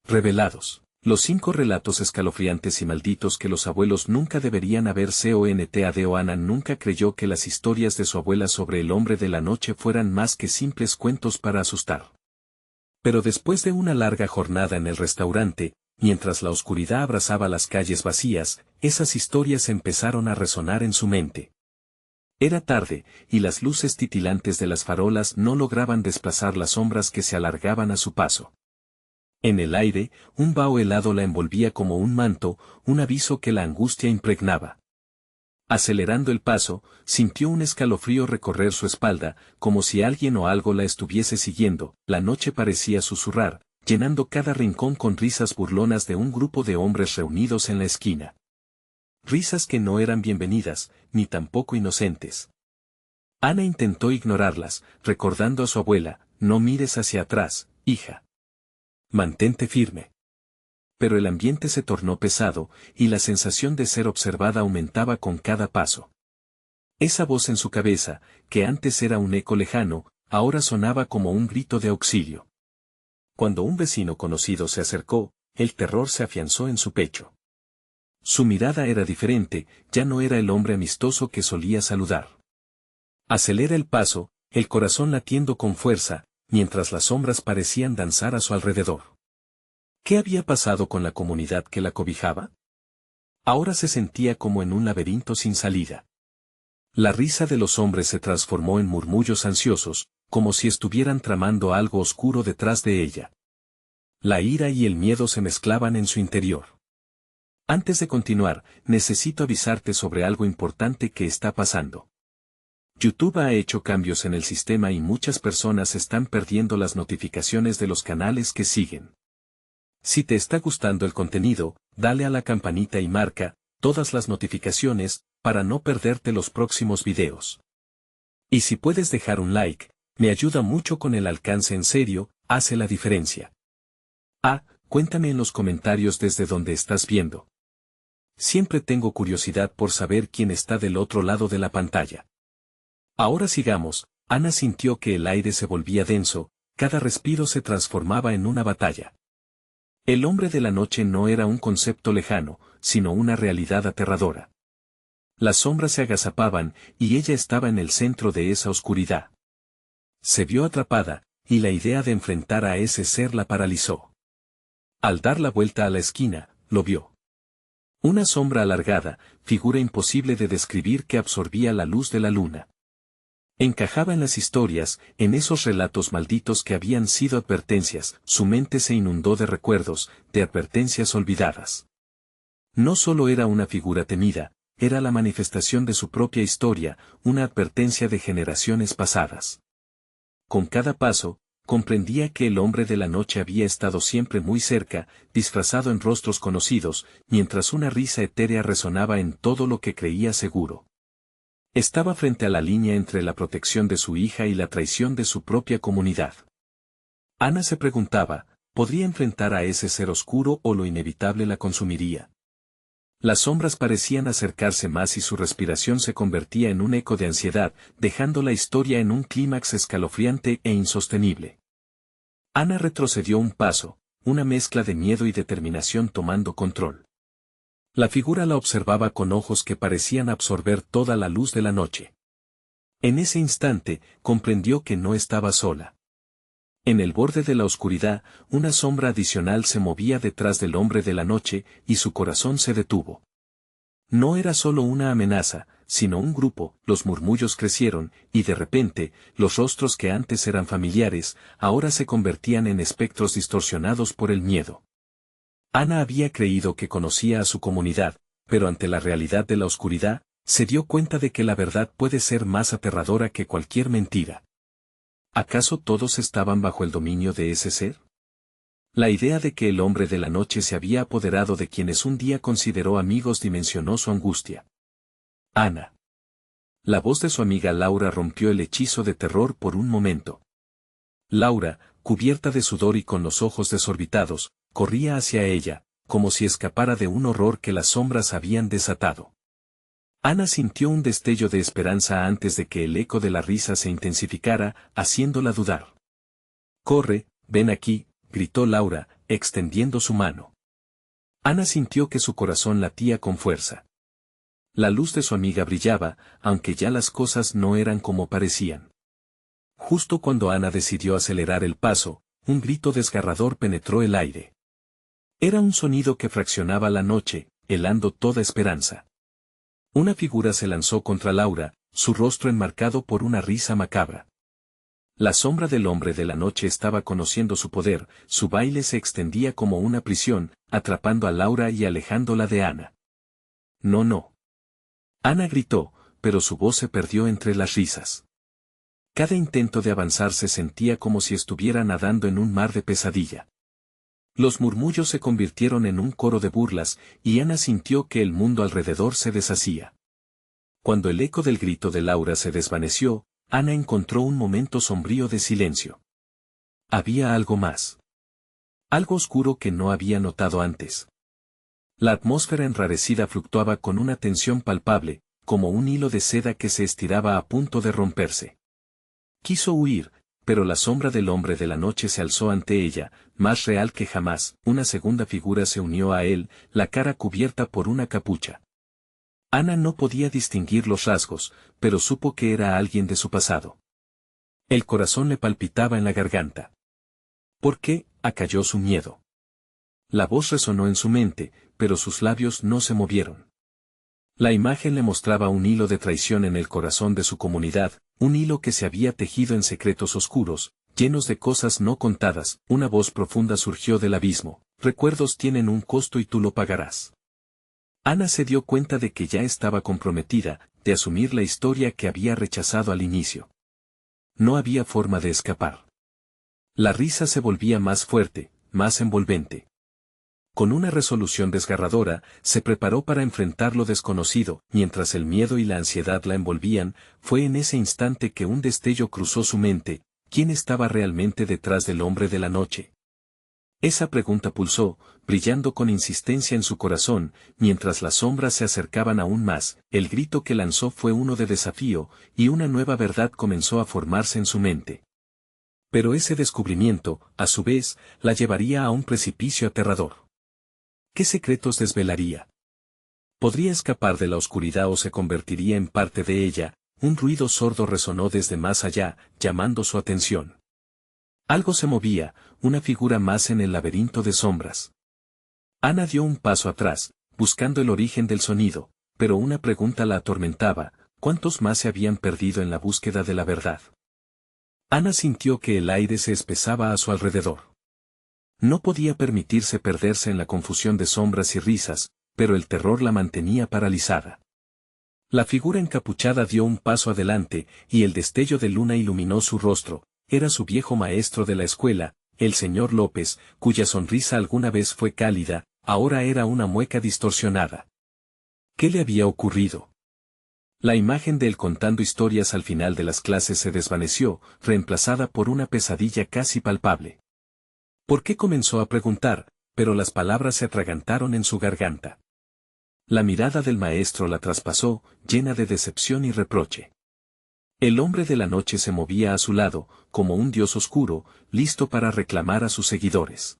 Revelados. Los 5 relatos escalofriantes y malditos que los abuelos nunca deberían haber contado. Ana nunca creyó que las historias de su abuela sobre el hombre de la noche fueran más que simples cuentos para asustar. Pero después de una larga jornada en el restaurante, mientras la oscuridad abrazaba las calles vacías, esas historias empezaron a resonar en su mente. Era tarde, y las luces titilantes de las farolas no lograban desplazar las sombras que se alargaban a su paso. En el aire, un vaho helado la envolvía como un manto, un aviso que la angustia impregnaba. Acelerando el paso, sintió un escalofrío recorrer su espalda, como si alguien o algo la estuviese siguiendo. La noche parecía susurrar, llenando cada rincón con risas burlonas de un grupo de hombres reunidos en la esquina. Risas que no eran bienvenidas, ni tampoco inocentes. Ana intentó ignorarlas, recordando a su abuela: no mires hacia atrás, hija. Mantente firme. Pero el ambiente se tornó pesado, y la sensación de ser observada aumentaba con cada paso. Esa voz en su cabeza, que antes era un eco lejano, ahora sonaba como un grito de auxilio. Cuando un vecino conocido se acercó, el terror se afianzó en su pecho. Su mirada era diferente, ya no era el hombre amistoso que solía saludar. Acelera el paso, el corazón latiendo con fuerza, mientras las sombras parecían danzar a su alrededor. ¿Qué había pasado con la comunidad que la cobijaba? Ahora se sentía como en un laberinto sin salida. La risa de los hombres se transformó en murmullos ansiosos, como si estuvieran tramando algo oscuro detrás de ella. La ira y el miedo se mezclaban en su interior. Antes de continuar, necesito avisarte sobre algo importante que está pasando. YouTube ha hecho cambios en el sistema y muchas personas están perdiendo las notificaciones de los canales que siguen. Si te está gustando el contenido, dale a la campanita y marca todas las notificaciones para no perderte los próximos videos. Y si puedes dejar un like, me ayuda mucho con el alcance, en serio, hace la diferencia. Cuéntame en los comentarios desde donde estás viendo. Siempre tengo curiosidad por saber quién está del otro lado de la pantalla. Ahora sigamos. Ana sintió que el aire se volvía denso, cada respiro se transformaba en una batalla. El hombre de la noche no era un concepto lejano, sino una realidad aterradora. Las sombras se agazapaban, y ella estaba en el centro de esa oscuridad. Se vio atrapada, y la idea de enfrentar a ese ser la paralizó. Al dar la vuelta a la esquina, lo vio. Una sombra alargada, figura imposible de describir que absorbía la luz de la luna. Encajaba en las historias, en esos relatos malditos que habían sido advertencias. Su mente se inundó de recuerdos, de advertencias olvidadas. No solo era una figura temida, era la manifestación de su propia historia, una advertencia de generaciones pasadas. Con cada paso, comprendía que el hombre de la noche había estado siempre muy cerca, disfrazado en rostros conocidos, mientras una risa etérea resonaba en todo lo que creía seguro. Estaba frente a la línea entre la protección de su hija y la traición de su propia comunidad. Ana se preguntaba, ¿podría enfrentar a ese ser oscuro o lo inevitable la consumiría? Las sombras parecían acercarse más y su respiración se convertía en un eco de ansiedad, dejando la historia en un clímax escalofriante e insostenible. Ana retrocedió un paso, una mezcla de miedo y determinación tomando control. La figura la observaba con ojos que parecían absorber toda la luz de la noche. En ese instante, comprendió que no estaba sola. En el borde de la oscuridad, una sombra adicional se movía detrás del hombre de la noche, y su corazón se detuvo. No era solo una amenaza, sino un grupo. Los murmullos crecieron, y de repente, los rostros que antes eran familiares, ahora se convertían en espectros distorsionados por el miedo. Ana había creído que conocía a su comunidad, pero ante la realidad de la oscuridad, se dio cuenta de que la verdad puede ser más aterradora que cualquier mentira. ¿Acaso todos estaban bajo el dominio de ese ser? La idea de que el hombre de la noche se había apoderado de quienes un día consideró amigos dimensionó su angustia. Ana. La voz de su amiga Laura rompió el hechizo de terror por un momento. Laura, cubierta de sudor y con los ojos desorbitados, corría hacia ella, como si escapara de un horror que las sombras habían desatado. Ana sintió un destello de esperanza antes de que el eco de la risa se intensificara, haciéndola dudar. «Corre, ven aquí», gritó Laura, extendiendo su mano. Ana sintió que su corazón latía con fuerza. La luz de su amiga brillaba, aunque ya las cosas no eran como parecían. Justo cuando Ana decidió acelerar el paso, un grito desgarrador penetró el aire. Era un sonido que fraccionaba la noche, helando toda esperanza. Una figura se lanzó contra Laura, su rostro enmarcado por una risa macabra. La sombra del hombre de la noche estaba conociendo su poder, su baile se extendía como una prisión, atrapando a Laura y alejándola de Ana. No, no. Ana gritó, pero su voz se perdió entre las risas. Cada intento de avanzar se sentía como si estuviera nadando en un mar de pesadilla. Los murmullos se convirtieron en un coro de burlas, y Ana sintió que el mundo alrededor se deshacía. Cuando el eco del grito de Laura se desvaneció, Ana encontró un momento sombrío de silencio. Había algo más. Algo oscuro que no había notado antes. La atmósfera enrarecida fluctuaba con una tensión palpable, como un hilo de seda que se estiraba a punto de romperse. Quiso huir, pero la sombra del hombre de la noche se alzó ante ella, más real que jamás. Una segunda figura se unió a él, la cara cubierta por una capucha. Ana no podía distinguir los rasgos, pero supo que era alguien de su pasado. El corazón le palpitaba en la garganta. ¿Por qué? Acalló su miedo. La voz resonó en su mente, pero sus labios no se movieron. La imagen le mostraba un hilo de traición en el corazón de su comunidad, un hilo que se había tejido en secretos oscuros, llenos de cosas no contadas. Una voz profunda surgió del abismo: recuerdos tienen un costo y tú lo pagarás. Ana se dio cuenta de que ya estaba comprometida, de asumir la historia que había rechazado al inicio. No había forma de escapar. La risa se volvía más fuerte, más envolvente. Con una resolución desgarradora, se preparó para enfrentar lo desconocido. Mientras el miedo y la ansiedad la envolvían, fue en ese instante que un destello cruzó su mente: ¿quién estaba realmente detrás del hombre de la noche? Esa pregunta pulsó, brillando con insistencia en su corazón, mientras las sombras se acercaban aún más. El grito que lanzó fue uno de desafío, y una nueva verdad comenzó a formarse en su mente. Pero ese descubrimiento, a su vez, la llevaría a un precipicio aterrador. ¿Qué secretos desvelaría? ¿Podría escapar de la oscuridad o se convertiría en parte de ella? Un ruido sordo resonó desde más allá, llamando su atención. Algo se movía, una figura más en el laberinto de sombras. Ana dio un paso atrás, buscando el origen del sonido, pero una pregunta la atormentaba: ¿cuántos más se habían perdido en la búsqueda de la verdad? Ana sintió que el aire se espesaba a su alrededor. No podía permitirse perderse en la confusión de sombras y risas, pero el terror la mantenía paralizada. La figura encapuchada dio un paso adelante, y el destello de luna iluminó su rostro. Era su viejo maestro de la escuela, el señor López, cuya sonrisa alguna vez fue cálida, ahora era una mueca distorsionada. ¿Qué le había ocurrido? La imagen de él contando historias al final de las clases se desvaneció, reemplazada por una pesadilla casi palpable. ¿Por qué? Comenzó a preguntar, pero las palabras se atragantaron en su garganta. La mirada del maestro la traspasó, llena de decepción y reproche. El hombre de la noche se movía a su lado, como un dios oscuro, listo para reclamar a sus seguidores.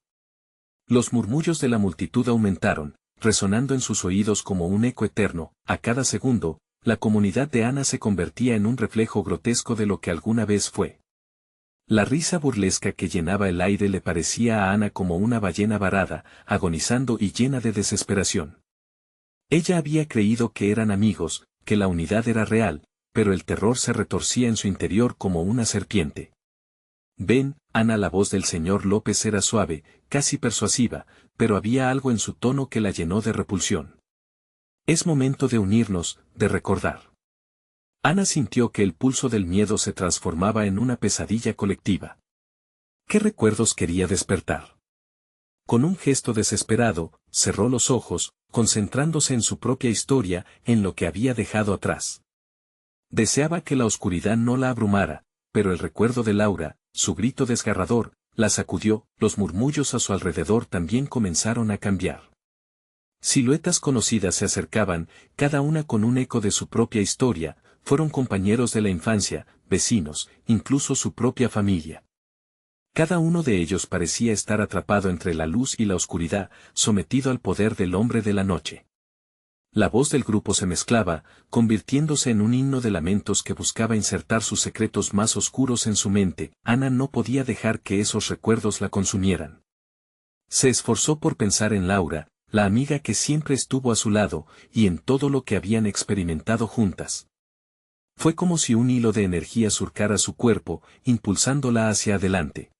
Los murmullos de la multitud aumentaron, resonando en sus oídos como un eco eterno. A cada segundo, la comunidad de Ana se convertía en un reflejo grotesco de lo que alguna vez fue. La risa burlesca que llenaba el aire le parecía a Ana como una ballena varada, agonizando y llena de desesperación. Ella había creído que eran amigos, que la unidad era real, pero el terror se retorcía en su interior como una serpiente. Ven, Ana. La voz del señor López era suave, casi persuasiva, pero había algo en su tono que la llenó de repulsión. Es momento de unirnos, de recordar. Ana sintió que el pulso del miedo se transformaba en una pesadilla colectiva. ¿Qué recuerdos quería despertar? Con un gesto desesperado, cerró los ojos, concentrándose en su propia historia, en lo que había dejado atrás. Deseaba que la oscuridad no la abrumara, pero el recuerdo de Laura, su grito desgarrador, la sacudió. Los murmullos a su alrededor también comenzaron a cambiar. Siluetas conocidas se acercaban, cada una con un eco de su propia historia. Fueron compañeros de la infancia, vecinos, incluso su propia familia. Cada uno de ellos parecía estar atrapado entre la luz y la oscuridad, sometido al poder del hombre de la noche. La voz del grupo se mezclaba, convirtiéndose en un himno de lamentos que buscaba insertar sus secretos más oscuros en su mente. Ana no podía dejar que esos recuerdos la consumieran. Se esforzó por pensar en Laura, la amiga que siempre estuvo a su lado, y en todo lo que habían experimentado juntas. Fue como si un hilo de energía surcara su cuerpo, impulsándola hacia adelante.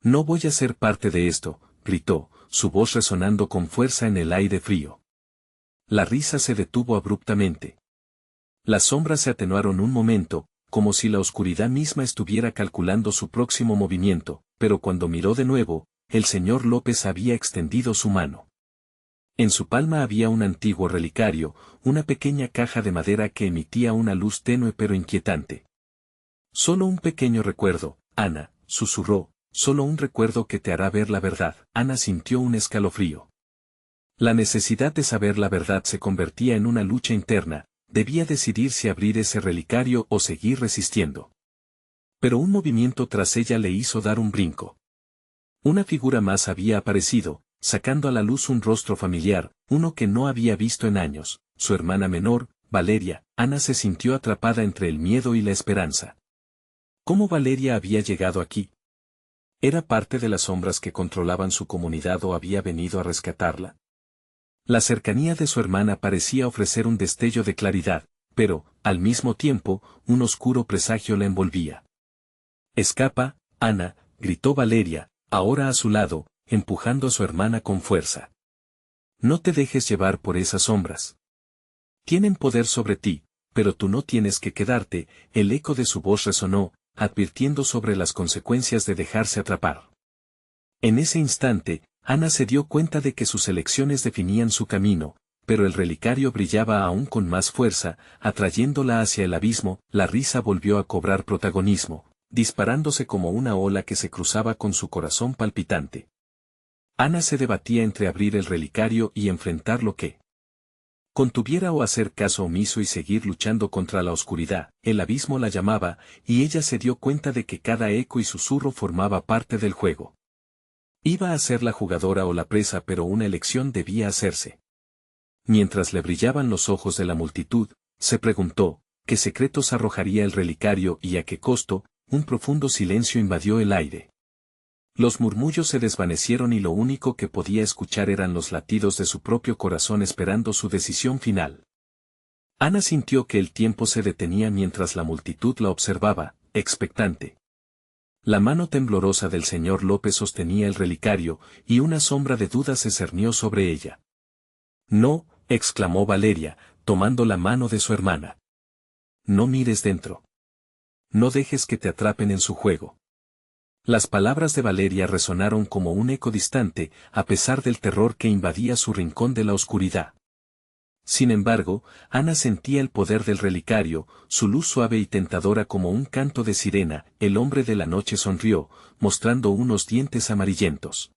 «No voy a ser parte de esto», gritó, su voz resonando con fuerza en el aire frío. La risa se detuvo abruptamente. Las sombras se atenuaron un momento, como si la oscuridad misma estuviera calculando su próximo movimiento, pero cuando miró de nuevo, el señor López había extendido su mano. En su palma había un antiguo relicario, una pequeña caja de madera que emitía una luz tenue pero inquietante. «Solo un pequeño recuerdo, Ana», susurró, «solo un recuerdo que te hará ver la verdad». Ana sintió un escalofrío. La necesidad de saber la verdad se convertía en una lucha interna, debía decidir si abrir ese relicario o seguir resistiendo. Pero un movimiento tras ella le hizo dar un brinco. Una figura más había aparecido, sacando a la luz un rostro familiar, uno que no había visto en años, su hermana menor, Valeria. Ana se sintió atrapada entre el miedo y la esperanza. ¿Cómo Valeria había llegado aquí? ¿Era parte de las sombras que controlaban su comunidad o había venido a rescatarla? La cercanía de su hermana parecía ofrecer un destello de claridad, pero, al mismo tiempo, un oscuro presagio la envolvía. «Escapa, Ana», gritó Valeria, ahora a su lado, empujando a su hermana con fuerza. «No te dejes llevar por esas sombras. Tienen poder sobre ti, pero tú no tienes que quedarte». El eco de su voz resonó, advirtiendo sobre las consecuencias de dejarse atrapar. En ese instante, Ana se dio cuenta de que sus elecciones definían su camino, pero el relicario brillaba aún con más fuerza, atrayéndola hacia el abismo. La risa volvió a cobrar protagonismo, disparándose como una ola que se cruzaba con su corazón palpitante. Ana se debatía entre abrir el relicario y enfrentar lo que contuviera o hacer caso omiso y seguir luchando contra la oscuridad. El abismo la llamaba, y ella se dio cuenta de que cada eco y susurro formaba parte del juego. Iba a ser la jugadora o la presa, pero una elección debía hacerse. Mientras le brillaban los ojos de la multitud, se preguntó, ¿qué secretos arrojaría el relicario y a qué costo? Un profundo silencio invadió el aire. Los murmullos se desvanecieron y lo único que podía escuchar eran los latidos de su propio corazón esperando su decisión final. Ana sintió que el tiempo se detenía mientras la multitud la observaba, expectante. La mano temblorosa del señor López sostenía el relicario, y una sombra de duda se cernió sobre ella. «No», exclamó Valeria, tomando la mano de su hermana. «No mires dentro. No dejes que te atrapen en su juego». Las palabras de Valeria resonaron como un eco distante, a pesar del terror que invadía su rincón de la oscuridad. Sin embargo, Ana sentía el poder del relicario, su luz suave y tentadora como un canto de sirena. El hombre de la noche sonrió, mostrando unos dientes amarillentos.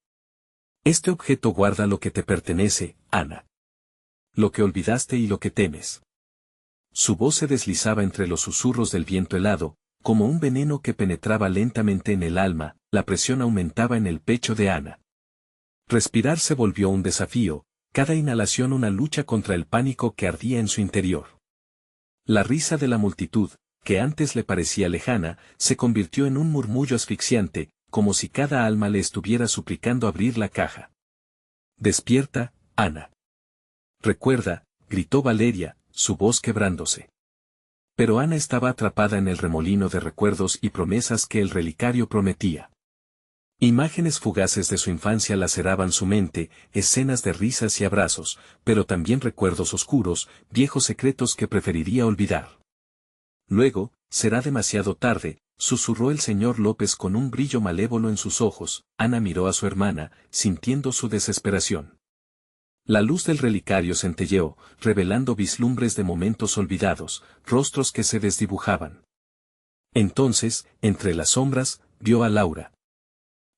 «Este objeto guarda lo que te pertenece, Ana. Lo que olvidaste y lo que temes». Su voz se deslizaba entre los susurros del viento helado, como un veneno que penetraba lentamente en el alma. La presión aumentaba en el pecho de Ana. Respirar se volvió un desafío, cada inhalación una lucha contra el pánico que ardía en su interior. La risa de la multitud, que antes le parecía lejana, se convirtió en un murmullo asfixiante, como si cada alma le estuviera suplicando abrir la caja. «Despierta, Ana. Recuerda», gritó Valeria, su voz quebrándose. Pero Ana estaba atrapada en el remolino de recuerdos y promesas que el relicario prometía. Imágenes fugaces de su infancia laceraban su mente, escenas de risas y abrazos, pero también recuerdos oscuros, viejos secretos que preferiría olvidar. Luego, «será demasiado tarde», susurró el señor López con un brillo malévolo en sus ojos. Ana miró a su hermana, sintiendo su desesperación. La luz del relicario centelleó, revelando vislumbres de momentos olvidados, rostros que se desdibujaban. Entonces, entre las sombras, vio a Laura.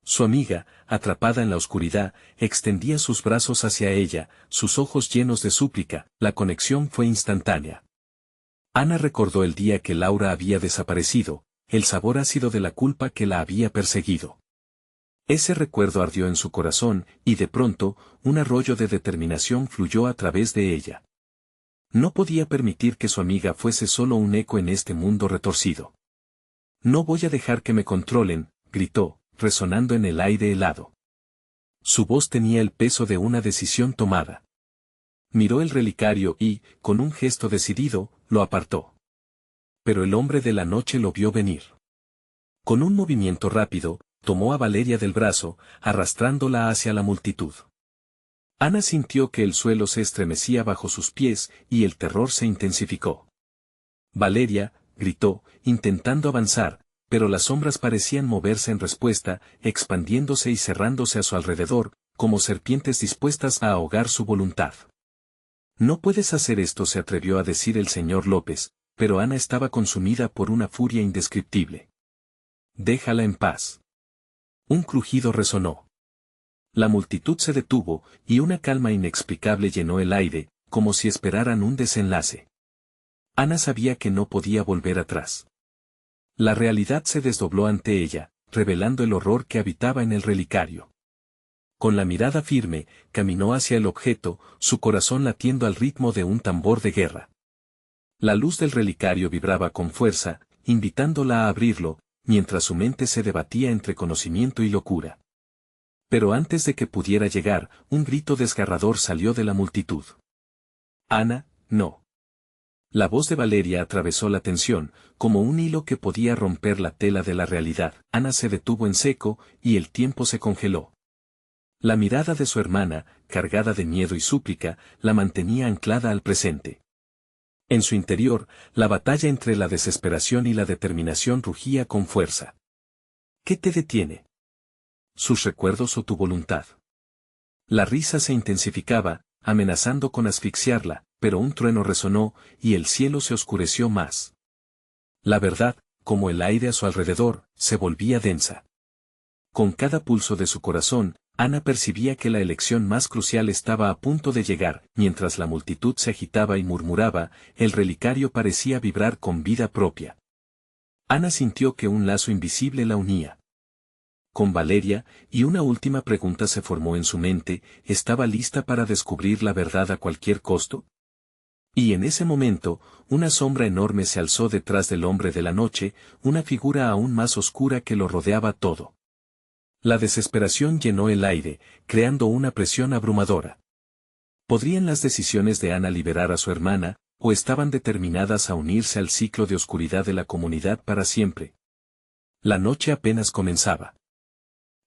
Su amiga, atrapada en la oscuridad, extendía sus brazos hacia ella, sus ojos llenos de súplica. La conexión fue instantánea. Ana recordó el día que Laura había desaparecido, el sabor ácido de la culpa que la había perseguido. Ese recuerdo ardió en su corazón, y de pronto, un arroyo de determinación fluyó a través de ella. No podía permitir que su amiga fuese solo un eco en este mundo retorcido. No voy a dejar que me controlen, gritó, resonando en el aire helado. Su voz tenía el peso de una decisión tomada. Miró el relicario y, con un gesto decidido, lo apartó. Pero el hombre de la noche lo vio venir. Con un movimiento rápido, tomó a Valeria del brazo, arrastrándola hacia la multitud. Ana sintió que el suelo se estremecía bajo sus pies y el terror se intensificó. Valeria, gritó, intentando avanzar, pero las sombras parecían moverse en respuesta, expandiéndose y cerrándose a su alrededor, como serpientes dispuestas a ahogar su voluntad. No puedes hacer esto, se atrevió a decir el señor López, pero Ana estaba consumida por una furia indescriptible. Déjala en paz. Un crujido resonó. La multitud se detuvo, y una calma inexplicable llenó el aire, como si esperaran un desenlace. Ana sabía que no podía volver atrás. La realidad se desdobló ante ella, revelando el horror que habitaba en el relicario. Con la mirada firme, caminó hacia el objeto, su corazón latiendo al ritmo de un tambor de guerra. La luz del relicario vibraba con fuerza, invitándola a abrirlo, mientras su mente se debatía entre conocimiento y locura. Pero antes de que pudiera llegar, un grito desgarrador salió de la multitud. Ana, no. La voz de Valeria atravesó la tensión, como un hilo que podía romper la tela de la realidad. Ana se detuvo en seco, y el tiempo se congeló. La mirada de su hermana, cargada de miedo y súplica, la mantenía anclada al presente. En su interior, la batalla entre la desesperación y la determinación rugía con fuerza. ¿Qué te detiene? ¿Sus recuerdos o tu voluntad? La risa se intensificaba, amenazando con asfixiarla, pero un trueno resonó, y el cielo se oscureció más. La verdad, como el aire a su alrededor, se volvía densa. Con cada pulso de su corazón, Ana percibía que la elección más crucial estaba a punto de llegar. Mientras la multitud se agitaba y murmuraba, el relicario parecía vibrar con vida propia. Ana sintió que un lazo invisible la unía con Valeria, y una última pregunta se formó en su mente: ¿estaba lista para descubrir la verdad a cualquier costo? Y en ese momento, una sombra enorme se alzó detrás del hombre de la noche, una figura aún más oscura que lo rodeaba todo. La desesperación llenó el aire, creando una presión abrumadora. ¿Podrían las decisiones de Ana liberar a su hermana, o estaban determinadas a unirse al ciclo de oscuridad de la comunidad para siempre? La noche apenas comenzaba.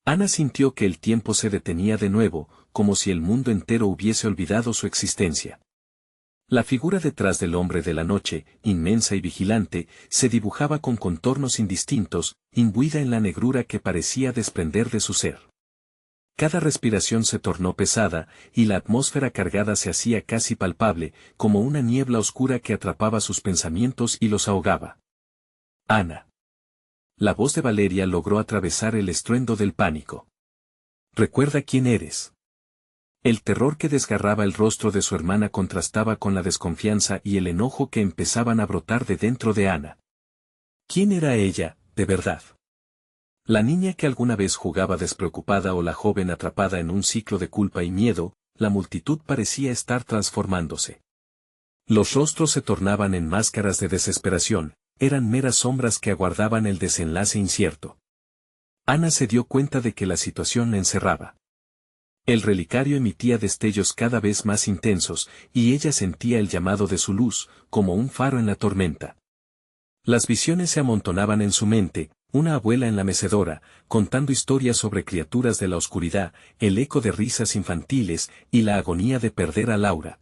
Ana sintió que el tiempo se detenía de nuevo, como si el mundo entero hubiese olvidado su existencia. La figura detrás del hombre de la noche, inmensa y vigilante, se dibujaba con contornos indistintos, imbuida en la negrura que parecía desprender de su ser. Cada respiración se tornó pesada, y la atmósfera cargada se hacía casi palpable, como una niebla oscura que atrapaba sus pensamientos y los ahogaba. Ana. La voz de Valeria logró atravesar el estruendo del pánico. Recuerda quién eres. El terror que desgarraba el rostro de su hermana contrastaba con la desconfianza y el enojo que empezaban a brotar de dentro de Ana. ¿Quién era ella, de verdad? ¿La niña que alguna vez jugaba despreocupada o la joven atrapada en un ciclo de culpa y miedo? La multitud parecía estar transformándose. Los rostros se tornaban en máscaras de desesperación, eran meras sombras que aguardaban el desenlace incierto. Ana se dio cuenta de que la situación la encerraba. El relicario emitía destellos cada vez más intensos, y ella sentía el llamado de su luz, como un faro en la tormenta. Las visiones se amontonaban en su mente: una abuela en la mecedora, contando historias sobre criaturas de la oscuridad, el eco de risas infantiles, y la agonía de perder a Laura.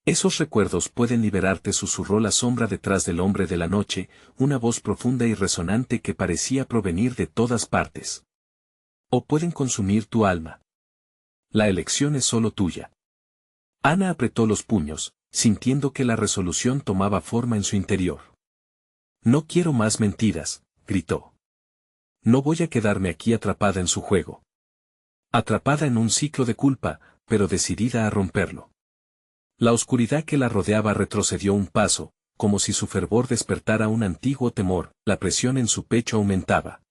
Esos recuerdos pueden liberarte, susurró la sombra detrás del hombre de la noche, una voz profunda y resonante que parecía provenir de todas partes. O pueden consumir tu alma. La elección es solo tuya. Ana apretó los puños, sintiendo que la resolución tomaba forma en su interior. No quiero más mentiras, gritó. No voy a quedarme aquí atrapada en su juego. Atrapada en un ciclo de culpa, pero decidida a romperlo. La oscuridad que la rodeaba retrocedió un paso, como si su fervor despertara un antiguo temor. La presión en su pecho aumentaba.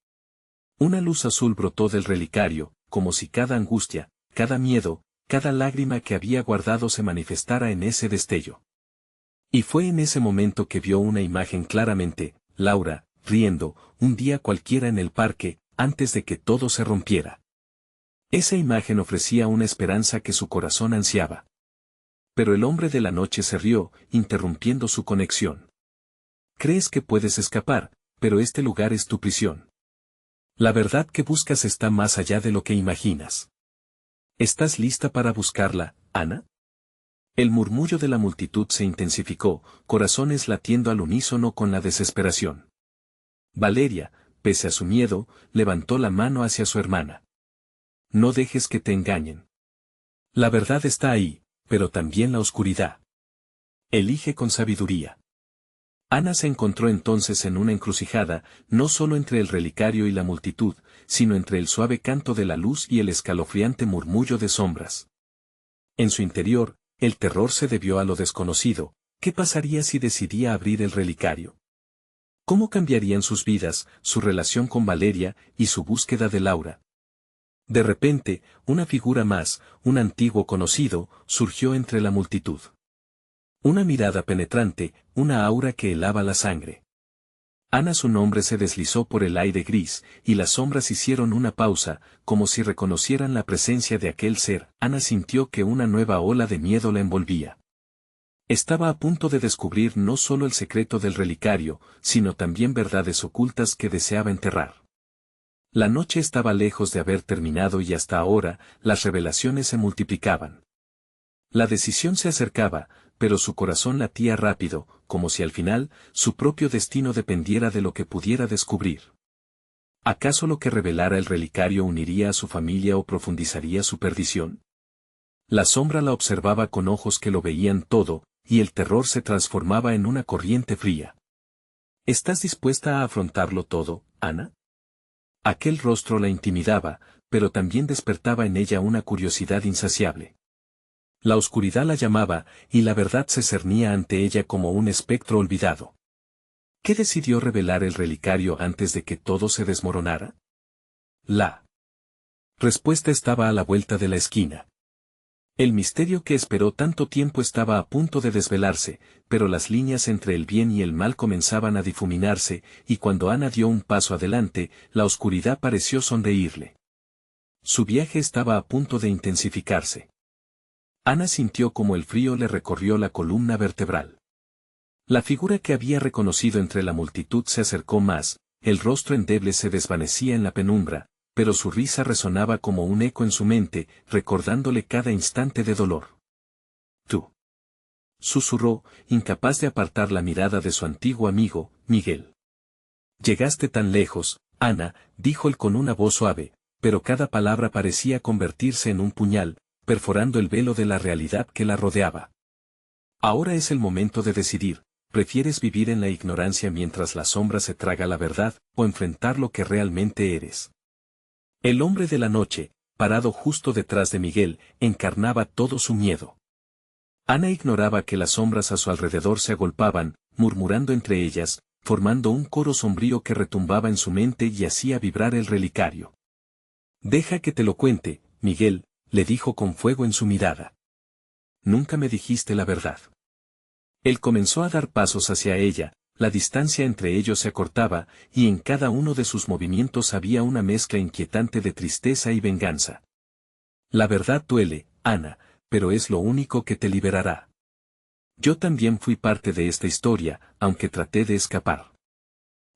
Una luz azul brotó del relicario, como si cada angustia, cada miedo, cada lágrima que había guardado se manifestara en ese destello. Y fue en ese momento que vio una imagen claramente, Laura, riendo, un día cualquiera en el parque, antes de que todo se rompiera. Esa imagen ofrecía una esperanza que su corazón ansiaba. Pero el hombre de la noche se rió, interrumpiendo su conexión. Crees que puedes escapar, pero este lugar es tu prisión. La verdad que buscas está más allá de lo que imaginas. ¿Estás lista para buscarla, Ana? El murmullo de la multitud se intensificó, corazones latiendo al unísono con la desesperación. Valeria, pese a su miedo, levantó la mano hacia su hermana. No dejes que te engañen. La verdad está ahí, pero también la oscuridad. Elige con sabiduría. Ana se encontró entonces en una encrucijada, no solo entre el relicario y la multitud, sino entre el suave canto de la luz y el escalofriante murmullo de sombras. En su interior, el terror se debió a lo desconocido. ¿Qué pasaría si decidía abrir el relicario? ¿Cómo cambiarían sus vidas, su relación con Valeria y su búsqueda de Laura? De repente, una figura más, un antiguo conocido, surgió entre la multitud. Una mirada penetrante, una aura que helaba la sangre. Ana, su nombre se deslizó por el aire gris, y las sombras hicieron una pausa, como si reconocieran la presencia de aquel ser. Ana sintió que una nueva ola de miedo la envolvía. Estaba a punto de descubrir no solo el secreto del relicario, sino también verdades ocultas que deseaba enterrar. La noche estaba lejos de haber terminado y hasta ahora, las revelaciones se multiplicaban. La decisión se acercaba, pero su corazón latía rápido, como si al final, su propio destino dependiera de lo que pudiera descubrir. ¿Acaso lo que revelara el relicario uniría a su familia o profundizaría su perdición? La sombra la observaba con ojos que lo veían todo, y el terror se transformaba en una corriente fría. ¿Estás dispuesta a afrontarlo todo, Ana? Aquel rostro la intimidaba, pero también despertaba en ella una curiosidad insaciable. La oscuridad la llamaba, y la verdad se cernía ante ella como un espectro olvidado. ¿Qué decidió revelar el relicario antes de que todo se desmoronara? La respuesta estaba a la vuelta de la esquina. El misterio que esperó tanto tiempo estaba a punto de desvelarse, pero las líneas entre el bien y el mal comenzaban a difuminarse, y cuando Ana dio un paso adelante, la oscuridad pareció sonreírle. Su viaje estaba a punto de intensificarse. Ana sintió como el frío le recorrió la columna vertebral. La figura que había reconocido entre la multitud se acercó más, el rostro endeble se desvanecía en la penumbra, pero su risa resonaba como un eco en su mente, recordándole cada instante de dolor. «Tú», susurró, incapaz de apartar la mirada de su antiguo amigo, Miguel. «Llegaste tan lejos, Ana», dijo él con una voz suave, pero cada palabra parecía convertirse en un puñal, perforando el velo de la realidad que la rodeaba. Ahora es el momento de decidir, ¿prefieres vivir en la ignorancia mientras la sombra se traga la verdad, o enfrentar lo que realmente eres? El hombre de la noche, parado justo detrás de Miguel, encarnaba todo su miedo. Ana ignoraba que las sombras a su alrededor se agolpaban, murmurando entre ellas, formando un coro sombrío que retumbaba en su mente y hacía vibrar el relicario. «Deja que te lo cuente, Miguel», le dijo con fuego en su mirada. «Nunca me dijiste la verdad». Él comenzó a dar pasos hacia ella, la distancia entre ellos se acortaba, y en cada uno de sus movimientos había una mezcla inquietante de tristeza y venganza. «La verdad duele, Ana, pero es lo único que te liberará. Yo también fui parte de esta historia, aunque traté de escapar.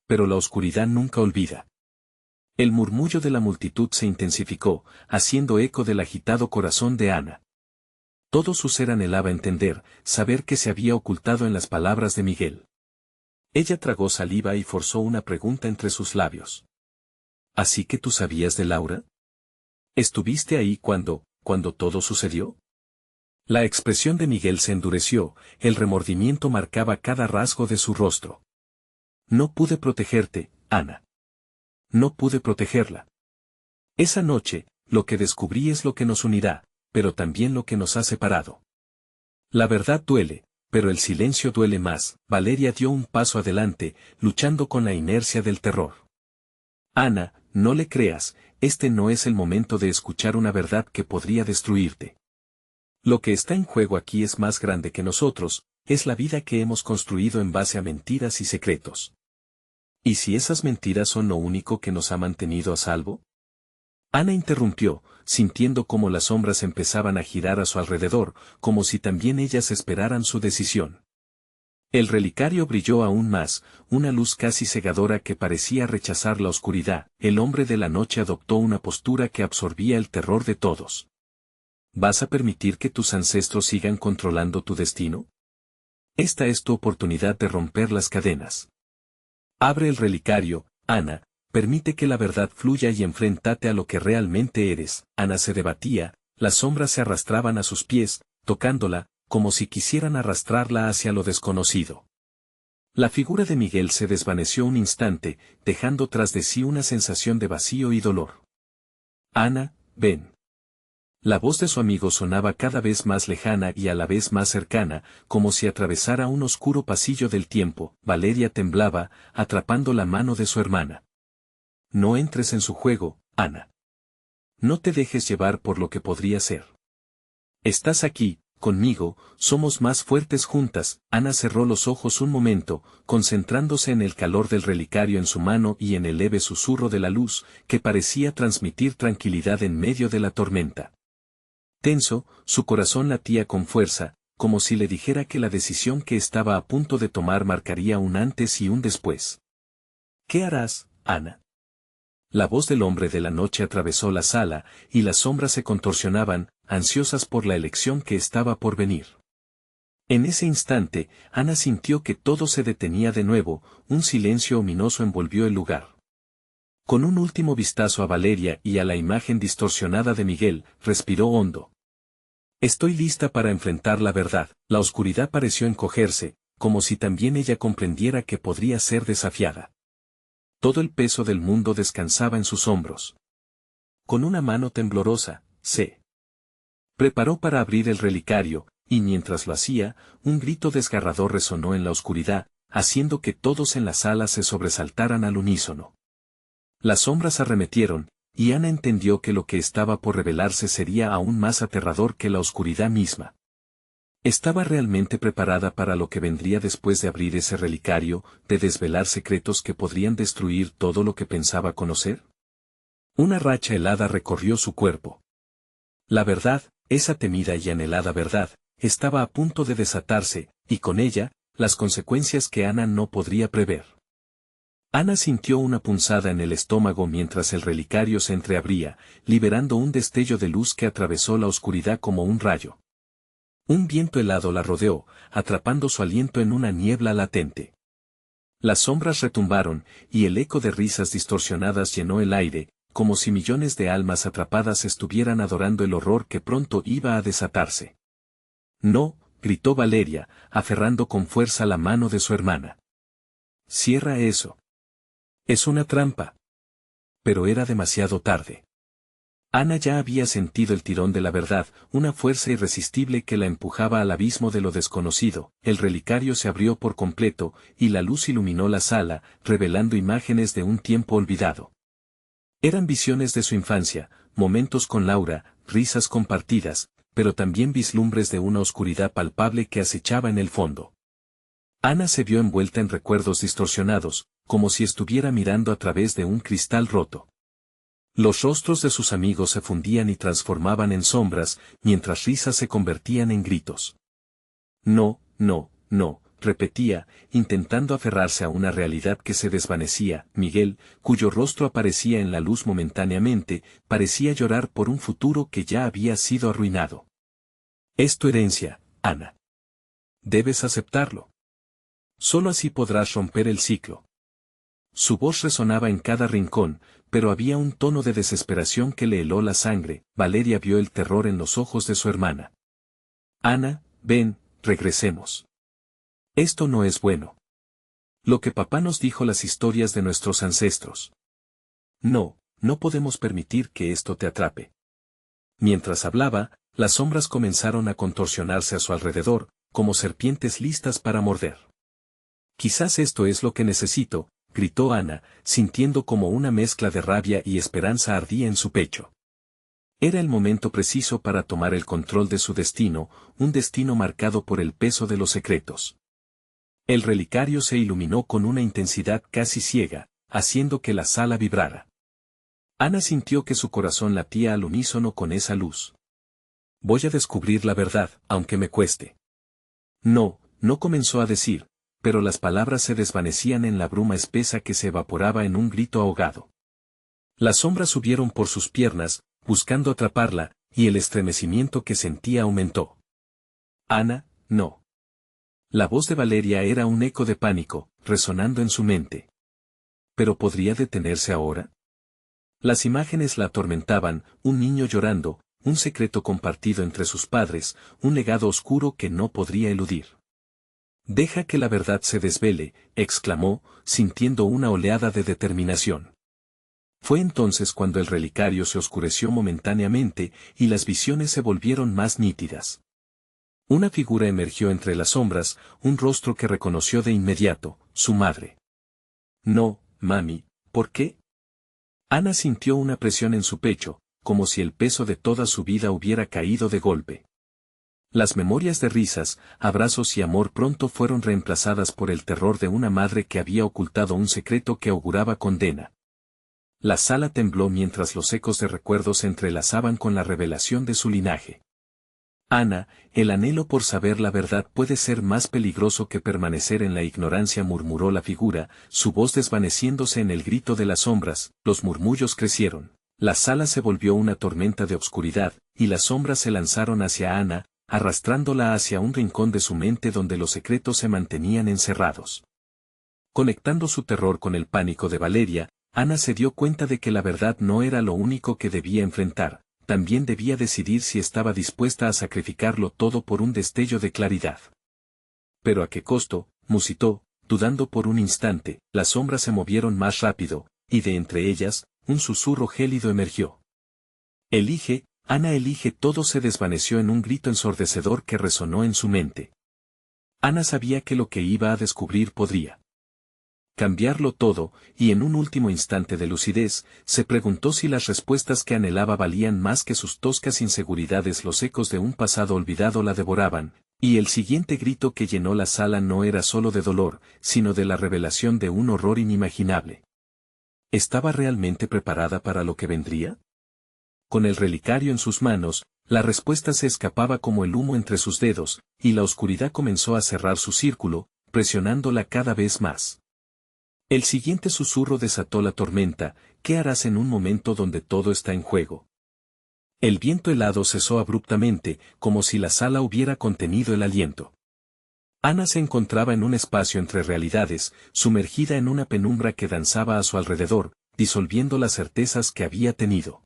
Pero la oscuridad nunca olvida». El murmullo de la multitud se intensificó, haciendo eco del agitado corazón de Ana. Todo su ser anhelaba entender, saber qué se había ocultado en las palabras de Miguel. Ella tragó saliva y forzó una pregunta entre sus labios. ¿Así que tú sabías de Laura? ¿Estuviste ahí cuando todo sucedió? La expresión de Miguel se endureció, el remordimiento marcaba cada rasgo de su rostro. No pude protegerte, Ana. No pude protegerla. Esa noche, lo que descubrí es lo que nos unirá, pero también lo que nos ha separado. La verdad duele, pero el silencio duele más. Valeria dio un paso adelante, luchando con la inercia del terror. Ana, no le creas, este no es el momento de escuchar una verdad que podría destruirte. Lo que está en juego aquí es más grande que nosotros, es la vida que hemos construido en base a mentiras y secretos. ¿Y si esas mentiras son lo único que nos ha mantenido a salvo? Ana interrumpió, sintiendo cómo las sombras empezaban a girar a su alrededor, como si también ellas esperaran su decisión. El relicario brilló aún más, una luz casi cegadora que parecía rechazar la oscuridad. El hombre de la noche adoptó una postura que absorbía el terror de todos. ¿Vas a permitir que tus ancestros sigan controlando tu destino? Esta es tu oportunidad de romper las cadenas. Abre el relicario, Ana, permite que la verdad fluya y enfréntate a lo que realmente eres. Ana se debatía, las sombras se arrastraban a sus pies, tocándola, como si quisieran arrastrarla hacia lo desconocido. La figura de Miguel se desvaneció un instante, dejando tras de sí una sensación de vacío y dolor. Ana, ven. La voz de su amigo sonaba cada vez más lejana y a la vez más cercana, como si atravesara un oscuro pasillo del tiempo. Valeria temblaba, atrapando la mano de su hermana. No entres en su juego, Ana. No te dejes llevar por lo que podría ser. Estás aquí, conmigo, somos más fuertes juntas. Ana cerró los ojos un momento, concentrándose en el calor del relicario en su mano y en el leve susurro de la luz, que parecía transmitir tranquilidad en medio de la tormenta. Tenso, su corazón latía con fuerza, como si le dijera que la decisión que estaba a punto de tomar marcaría un antes y un después. ¿Qué harás, Ana? La voz del hombre de la noche atravesó la sala, y las sombras se contorsionaban, ansiosas por la elección que estaba por venir. En ese instante, Ana sintió que todo se detenía de nuevo, un silencio ominoso envolvió el lugar. Con un último vistazo a Valeria y a la imagen distorsionada de Miguel, respiró hondo. Estoy lista para enfrentar la verdad. La oscuridad pareció encogerse, como si también ella comprendiera que podría ser desafiada. Todo el peso del mundo descansaba en sus hombros. Con una mano temblorosa, se preparó para abrir el relicario, y mientras lo hacía, un grito desgarrador resonó en la oscuridad, haciendo que todos en la sala se sobresaltaran al unísono. Las sombras arremetieron, y Ana entendió que lo que estaba por revelarse sería aún más aterrador que la oscuridad misma. ¿Estaba realmente preparada para lo que vendría después de abrir ese relicario, de desvelar secretos que podrían destruir todo lo que pensaba conocer? Una racha helada recorrió su cuerpo. La verdad, esa temida y anhelada verdad, estaba a punto de desatarse, y con ella, las consecuencias que Ana no podría prever. Ana sintió una punzada en el estómago mientras el relicario se entreabría, liberando un destello de luz que atravesó la oscuridad como un rayo. Un viento helado la rodeó, atrapando su aliento en una niebla latente. Las sombras retumbaron, y el eco de risas distorsionadas llenó el aire, como si millones de almas atrapadas estuvieran adorando el horror que pronto iba a desatarse. No, gritó Valeria, aferrando con fuerza la mano de su hermana. Cierra eso. Es una trampa. Pero era demasiado tarde. Ana ya había sentido el tirón de la verdad, una fuerza irresistible que la empujaba al abismo de lo desconocido. El relicario se abrió por completo, y la luz iluminó la sala, revelando imágenes de un tiempo olvidado. Eran visiones de su infancia, momentos con Laura, risas compartidas, pero también vislumbres de una oscuridad palpable que acechaba en el fondo. Ana se vio envuelta en recuerdos distorsionados, como si estuviera mirando a través de un cristal roto. Los rostros de sus amigos se fundían y transformaban en sombras, mientras risas se convertían en gritos. No, no, no, repetía, intentando aferrarse a una realidad que se desvanecía. Miguel, cuyo rostro aparecía en la luz momentáneamente, parecía llorar por un futuro que ya había sido arruinado. Es tu herencia, Ana. Debes aceptarlo. Solo así podrás romper el ciclo. Su voz resonaba en cada rincón, pero había un tono de desesperación que le heló la sangre. Valeria vio el terror en los ojos de su hermana. Ana, ven, regresemos. Esto no es bueno. Lo que papá nos dijo, las historias de nuestros ancestros. No, no podemos permitir que esto te atrape. Mientras hablaba, las sombras comenzaron a contorsionarse a su alrededor, como serpientes listas para morder. Quizás esto es lo que necesito, gritó Ana, sintiendo como una mezcla de rabia y esperanza ardía en su pecho. Era el momento preciso para tomar el control de su destino, un destino marcado por el peso de los secretos. El relicario se iluminó con una intensidad casi ciega, haciendo que la sala vibrara. Ana sintió que su corazón latía al unísono con esa luz. Voy a descubrir la verdad, aunque me cueste. No comenzó a decir, pero las palabras se desvanecían en la bruma espesa que se evaporaba en un grito ahogado. Las sombras subieron por sus piernas, buscando atraparla, y el estremecimiento que sentía aumentó. Ana, no. La voz de Valeria era un eco de pánico, resonando en su mente. ¿Pero podría detenerse ahora? Las imágenes la atormentaban, un niño llorando, un secreto compartido entre sus padres, un legado oscuro que no podría eludir. Deja que la verdad se desvele, exclamó, sintiendo una oleada de determinación. Fue entonces cuando el relicario se oscureció momentáneamente y las visiones se volvieron más nítidas. Una figura emergió entre las sombras, un rostro que reconoció de inmediato, su madre. No, mami, ¿por qué? Ana sintió una presión en su pecho, como si el peso de toda su vida hubiera caído de golpe. Las memorias de risas, abrazos y amor pronto fueron reemplazadas por el terror de una madre que había ocultado un secreto que auguraba condena. La sala tembló mientras los ecos de recuerdos se entrelazaban con la revelación de su linaje. Ana, el anhelo por saber la verdad puede ser más peligroso que permanecer en la ignorancia, murmuró la figura, su voz desvaneciéndose en el grito de las sombras. Los murmullos crecieron. La sala se volvió una tormenta de obscuridad, y las sombras se lanzaron hacia Ana, arrastrándola hacia un rincón de su mente donde los secretos se mantenían encerrados. Conectando su terror con el pánico de Valeria, Ana se dio cuenta de que la verdad no era lo único que debía enfrentar, también debía decidir si estaba dispuesta a sacrificarlo todo por un destello de claridad. ¿Pero a qué costo?, musitó, dudando por un instante. Las sombras se movieron más rápido, y de entre ellas, un susurro gélido emergió. Elige, Ana, elige. Todo se desvaneció en un grito ensordecedor que resonó en su mente. Ana sabía que lo que iba a descubrir podría cambiarlo todo, y en un último instante de lucidez, se preguntó si las respuestas que anhelaba valían más que sus toscas inseguridades. Los ecos de un pasado olvidado la devoraban, y el siguiente grito que llenó la sala no era solo de dolor, sino de la revelación de un horror inimaginable. ¿Estaba realmente preparada para lo que vendría? Con el relicario en sus manos, la respuesta se escapaba como el humo entre sus dedos, y la oscuridad comenzó a cerrar su círculo, presionándola cada vez más. El siguiente susurro desató la tormenta. ¿Qué harás en un momento donde todo está en juego? El viento helado cesó abruptamente, como si la sala hubiera contenido el aliento. Ana se encontraba en un espacio entre realidades, sumergida en una penumbra que danzaba a su alrededor, disolviendo las certezas que había tenido.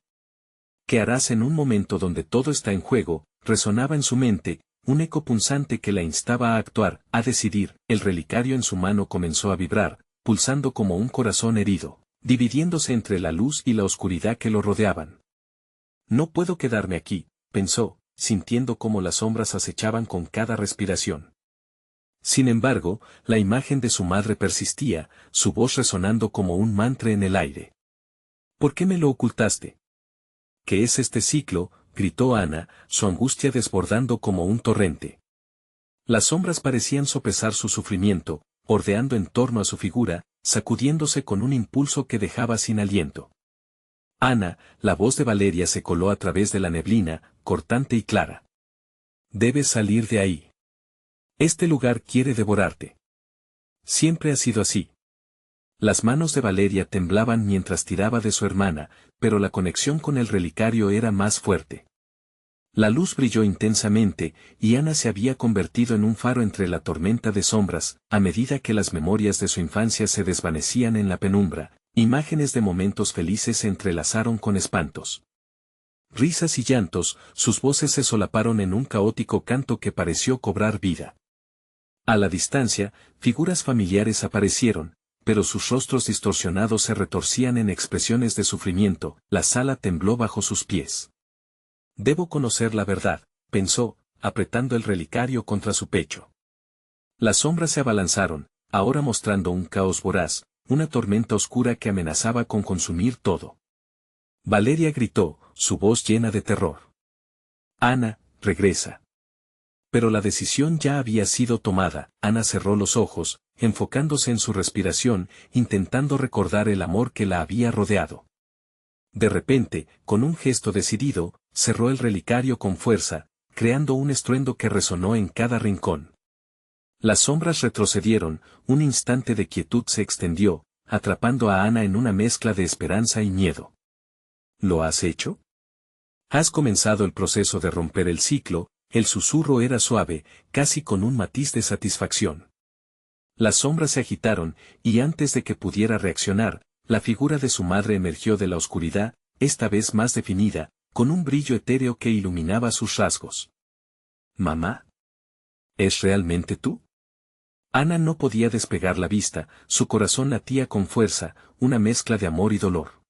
¿Qué harás en un momento donde todo está en juego?, resonaba en su mente, un eco punzante que la instaba a actuar, a decidir. El relicario en su mano comenzó a vibrar, pulsando como un corazón herido, dividiéndose entre la luz y la oscuridad que lo rodeaban. No puedo quedarme aquí, pensó, sintiendo cómo las sombras acechaban con cada respiración. Sin embargo, la imagen de su madre persistía, su voz resonando como un mantra en el aire. ¿Por qué me lo ocultaste? ¿Qué es este ciclo?, gritó Ana, su angustia desbordando como un torrente. Las sombras parecían sopesar su sufrimiento, ordeando en torno a su figura, sacudiéndose con un impulso que dejaba sin aliento. Ana, la voz de Valeria se coló a través de la neblina, cortante y clara. Debes salir de ahí. Este lugar quiere devorarte. Siempre ha sido así. Las manos de Valeria temblaban mientras tiraba de su hermana, pero la conexión con el relicario era más fuerte. La luz brilló intensamente, y Ana se había convertido en un faro entre la tormenta de sombras. A medida que las memorias de su infancia se desvanecían en la penumbra, imágenes de momentos felices se entrelazaron con espantos. Risas y llantos, sus voces se solaparon en un caótico canto que pareció cobrar vida. A la distancia, figuras familiares aparecieron, pero sus rostros distorsionados se retorcían en expresiones de sufrimiento. La sala tembló bajo sus pies. Debo conocer la verdad, pensó, apretando el relicario contra su pecho. Las sombras se abalanzaron, ahora mostrando un caos voraz, una tormenta oscura que amenazaba con consumir todo. Valeria gritó, su voz llena de terror. Ana, regresa. Pero la decisión ya había sido tomada. Ana cerró los ojos, enfocándose en su respiración, intentando recordar el amor que la había rodeado. De repente, con un gesto decidido, cerró el relicario con fuerza, creando un estruendo que resonó en cada rincón. Las sombras retrocedieron, un instante de quietud se extendió, atrapando a Ana en una mezcla de esperanza y miedo. ¿Lo has hecho? Has comenzado el proceso de romper el ciclo. El susurro era suave, casi con un matiz de satisfacción. Las sombras se agitaron, y antes de que pudiera reaccionar, la figura de su madre emergió de la oscuridad, esta vez más definida, con un brillo etéreo que iluminaba sus rasgos. ¿Mamá? ¿Es realmente tú? Ana no podía despegar la vista, su corazón latía con fuerza, una mezcla de amor y dolor.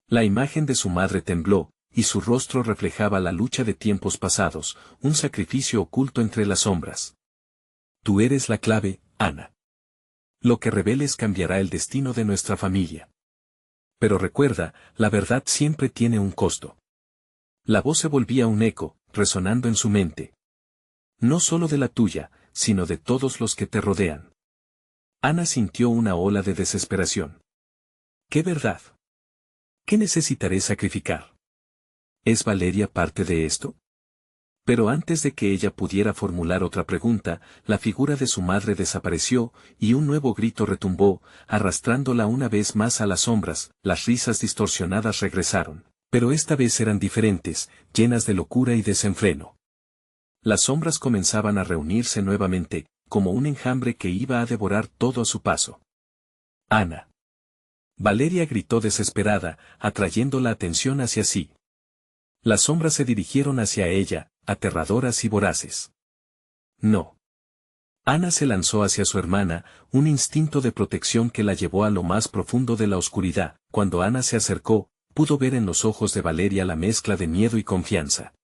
La imagen de su madre tembló, y su rostro reflejaba la lucha de tiempos pasados, un sacrificio oculto entre las sombras. Tú eres la clave, Ana. Lo que reveles cambiará el destino de nuestra familia. Pero recuerda, la verdad siempre tiene un costo. La voz se volvía un eco, resonando en su mente. No solo de la tuya, sino de todos los que te rodean. Ana sintió una ola de desesperación. ¿Qué verdad? ¿Qué necesitaré sacrificar? ¿Es Valeria parte de esto? Pero antes de que ella pudiera formular otra pregunta, la figura de su madre desapareció, y un nuevo grito retumbó, arrastrándola una vez más a las sombras. Las risas distorsionadas regresaron, pero esta vez eran diferentes, llenas de locura y desenfreno. Las sombras comenzaban a reunirse nuevamente, como un enjambre que iba a devorar todo a su paso. Ana. Valeria gritó desesperada, atrayendo la atención hacia sí. Las sombras se dirigieron hacia ella, aterradoras y voraces. No. Ana se lanzó hacia su hermana, un instinto de protección que la llevó a lo más profundo de la oscuridad. Cuando Ana se acercó, pudo ver en los ojos de Valeria la mezcla de miedo y confianza.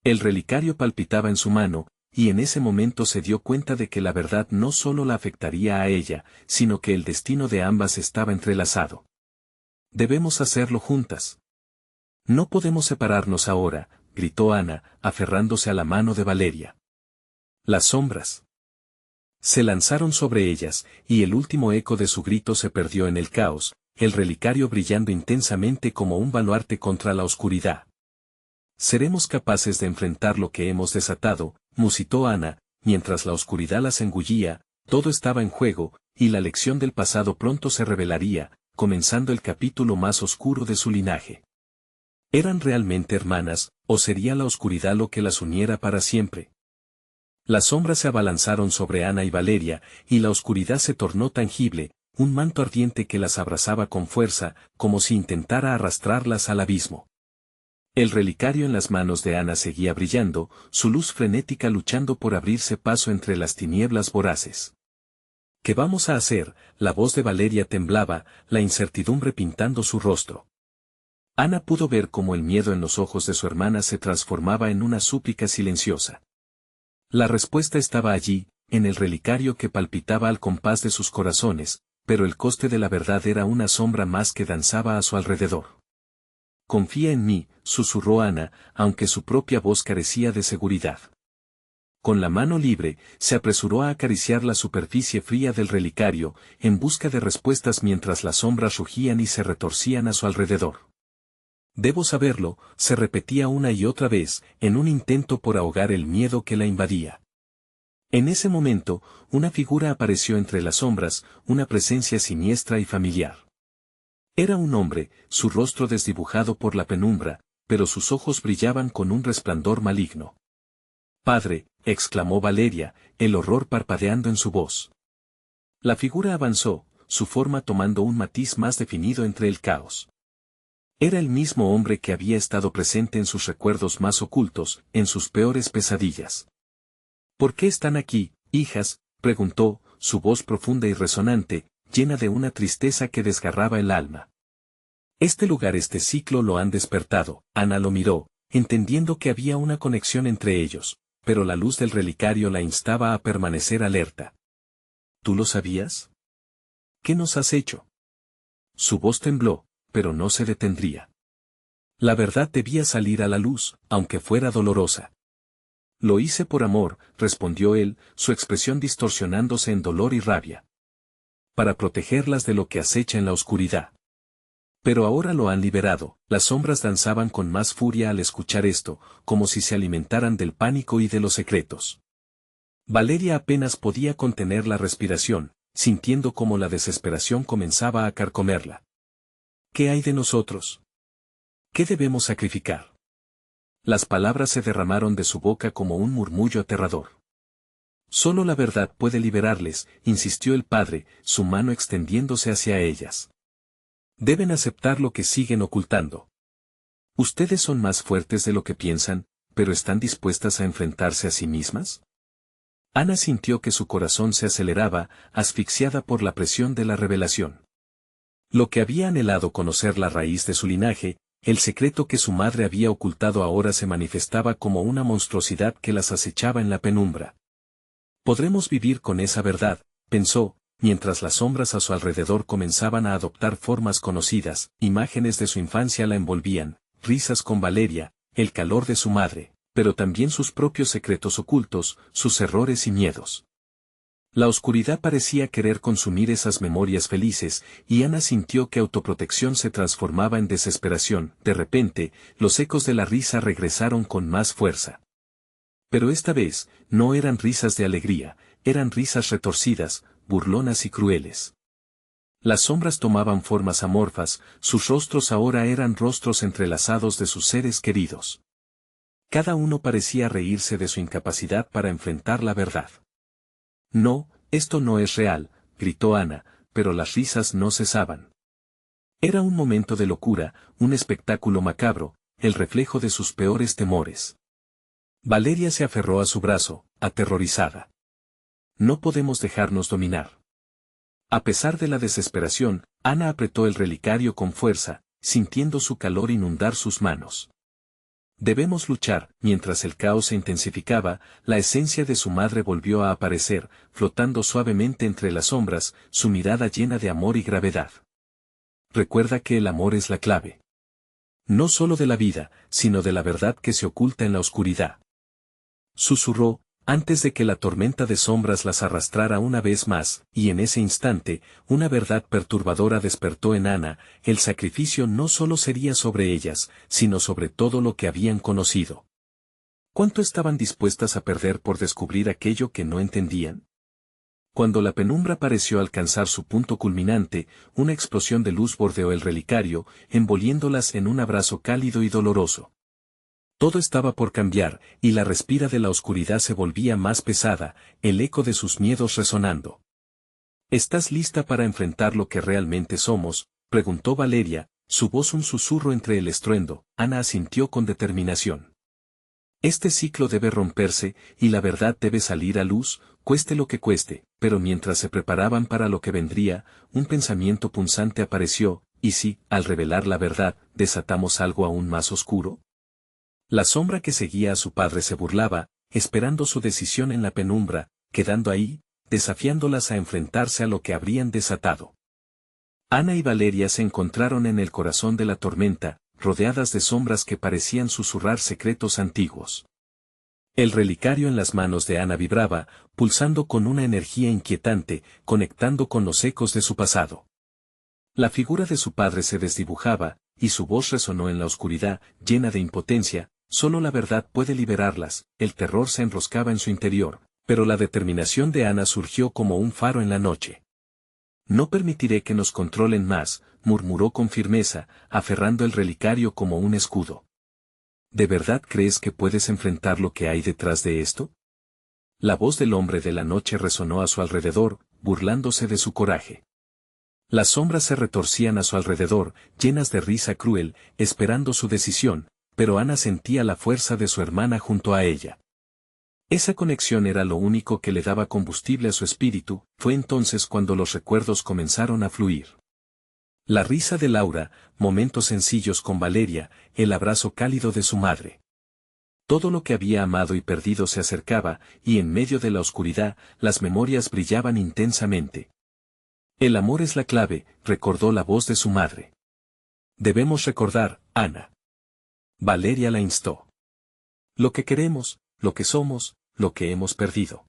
El relicario palpitaba en su mano, y en ese momento se dio cuenta de que la verdad no solo la afectaría a ella, sino que el destino de ambas estaba entrelazado. Debemos hacerlo juntas. No podemos separarnos ahora, gritó Ana, aferrándose a la mano de Valeria. Las sombras se lanzaron sobre ellas, y el último eco de su grito se perdió en el caos, el relicario brillando intensamente como un baluarte contra la oscuridad. Seremos capaces de enfrentar lo que hemos desatado, musitó Ana, mientras la oscuridad las engullía. Todo estaba en juego, y la lección del pasado pronto se revelaría, comenzando el capítulo más oscuro de su linaje. ¿Eran realmente hermanas, o sería la oscuridad lo que las uniera para siempre? Las sombras se abalanzaron sobre Ana y Valeria, y la oscuridad se tornó tangible, un manto ardiente que las abrazaba con fuerza, como si intentara arrastrarlas al abismo. El relicario en las manos de Ana seguía brillando, su luz frenética luchando por abrirse paso entre las tinieblas voraces. ¿Qué vamos a hacer? La voz de Valeria temblaba, la incertidumbre pintando su rostro. Ana pudo ver cómo el miedo en los ojos de su hermana se transformaba en una súplica silenciosa. La respuesta estaba allí, en el relicario que palpitaba al compás de sus corazones, pero el coste de la verdad era una sombra más que danzaba a su alrededor. Confía en mí, susurró Ana, aunque su propia voz carecía de seguridad. Con la mano libre, se apresuró a acariciar la superficie fría del relicario, en busca de respuestas mientras las sombras rugían y se retorcían a su alrededor. Debo saberlo, se repetía una y otra vez, en un intento por ahogar el miedo que la invadía. En ese momento, una figura apareció entre las sombras, una presencia siniestra y familiar. Era un hombre, su rostro desdibujado por la penumbra, pero sus ojos brillaban con un resplandor maligno. «Padre», exclamó Valeria, el horror parpadeando en su voz. La figura avanzó, su forma tomando un matiz más definido entre el caos. Era el mismo hombre que había estado presente en sus recuerdos más ocultos, en sus peores pesadillas. «¿Por qué están aquí, hijas?», preguntó, su voz profunda y resonante, llena de una tristeza que desgarraba el alma. «Este lugar, este ciclo lo han despertado». Ana lo miró, entendiendo que había una conexión entre ellos, pero la luz del relicario la instaba a permanecer alerta. «¿Tú lo sabías?». ¿Qué nos has hecho? Su voz tembló, pero no se detendría. La verdad debía salir a la luz, aunque fuera dolorosa. Lo hice por amor, respondió él, su expresión distorsionándose en dolor y rabia. Para protegerlas de lo que acecha en la oscuridad. Pero ahora lo han liberado. Las sombras danzaban con más furia al escuchar esto, como si se alimentaran del pánico y de los secretos. Valeria apenas podía contener la respiración, sintiendo cómo la desesperación comenzaba a carcomerla. ¿Qué hay de nosotros? ¿Qué debemos sacrificar? Las palabras se derramaron de su boca como un murmullo aterrador. Solo la verdad puede liberarles, insistió el padre, su mano extendiéndose hacia ellas. Deben aceptar lo que siguen ocultando. Ustedes son más fuertes de lo que piensan, pero ¿están dispuestas a enfrentarse a sí mismas? Ana sintió que su corazón se aceleraba, asfixiada por la presión de la revelación. Lo que había anhelado conocer la raíz de su linaje, el secreto que su madre había ocultado ahora se manifestaba como una monstruosidad que las acechaba en la penumbra. Podremos vivir con esa verdad, pensó, mientras las sombras a su alrededor comenzaban a adoptar formas conocidas, imágenes de su infancia la envolvían, risas con Valeria, el calor de su madre, pero también sus propios secretos ocultos, sus errores y miedos. La oscuridad parecía querer consumir esas memorias felices, y Ana sintió que autoprotección se transformaba en desesperación. De repente, los ecos de la risa regresaron con más fuerza. Pero esta vez, no eran risas de alegría, eran risas retorcidas, burlonas y crueles. Las sombras tomaban formas amorfas, sus rostros ahora eran rostros entrelazados de sus seres queridos. Cada uno parecía reírse de su incapacidad para enfrentar la verdad. No, esto no es real, gritó Ana, pero las risas no cesaban. Era un momento de locura, un espectáculo macabro, el reflejo de sus peores temores. Valeria se aferró a su brazo, aterrorizada. No podemos dejarnos dominar. A pesar de la desesperación, Ana apretó el relicario con fuerza, sintiendo su calor inundar sus manos. Debemos luchar. Mientras el caos se intensificaba, la esencia de su madre volvió a aparecer, flotando suavemente entre las sombras, su mirada llena de amor y gravedad. Recuerda que el amor es la clave. No solo de la vida, sino de la verdad que se oculta en la oscuridad. Susurró, antes de que la tormenta de sombras las arrastrara una vez más, y en ese instante, una verdad perturbadora despertó en Ana, el sacrificio no solo sería sobre ellas, sino sobre todo lo que habían conocido. ¿Cuánto estaban dispuestas a perder por descubrir aquello que no entendían? Cuando la penumbra pareció alcanzar su punto culminante, una explosión de luz bordeó el relicario, envolviéndolas en un abrazo cálido y doloroso. Todo estaba por cambiar, y la respira de la oscuridad se volvía más pesada, el eco de sus miedos resonando. ¿Estás lista para enfrentar lo que realmente somos?, preguntó Valeria, su voz un susurro entre el estruendo. Ana asintió con determinación. Este ciclo debe romperse, y la verdad debe salir a luz, cueste lo que cueste, pero mientras se preparaban para lo que vendría, un pensamiento punzante apareció, ¿y si, al revelar la verdad, desatamos algo aún más oscuro? La sombra que seguía a su padre se burlaba, esperando su decisión en la penumbra, quedando ahí, desafiándolas a enfrentarse a lo que habrían desatado. Ana y Valeria se encontraron en el corazón de la tormenta, rodeadas de sombras que parecían susurrar secretos antiguos. El relicario en las manos de Ana vibraba, pulsando con una energía inquietante, conectando con los ecos de su pasado. La figura de su padre se desdibujaba, y su voz resonó en la oscuridad, llena de impotencia. Solo la verdad puede liberarlas. El terror se enroscaba en su interior, pero la determinación de Ana surgió como un faro en la noche. No permitiré que nos controlen más, murmuró con firmeza, aferrando el relicario como un escudo. ¿De verdad crees que puedes enfrentar lo que hay detrás de esto? La voz del hombre de la noche resonó a su alrededor, burlándose de su coraje. Las sombras se retorcían a su alrededor, llenas de risa cruel, esperando su decisión, pero Ana sentía la fuerza de su hermana junto a ella. Esa conexión era lo único que le daba combustible a su espíritu. Fue entonces cuando los recuerdos comenzaron a fluir. La risa de Laura, momentos sencillos con Valeria, el abrazo cálido de su madre. Todo lo que había amado y perdido se acercaba, y en medio de la oscuridad, las memorias brillaban intensamente. El amor es la clave, recordó la voz de su madre. Debemos recordar, Ana. Valeria la instó. Lo que queremos, lo que somos, lo que hemos perdido.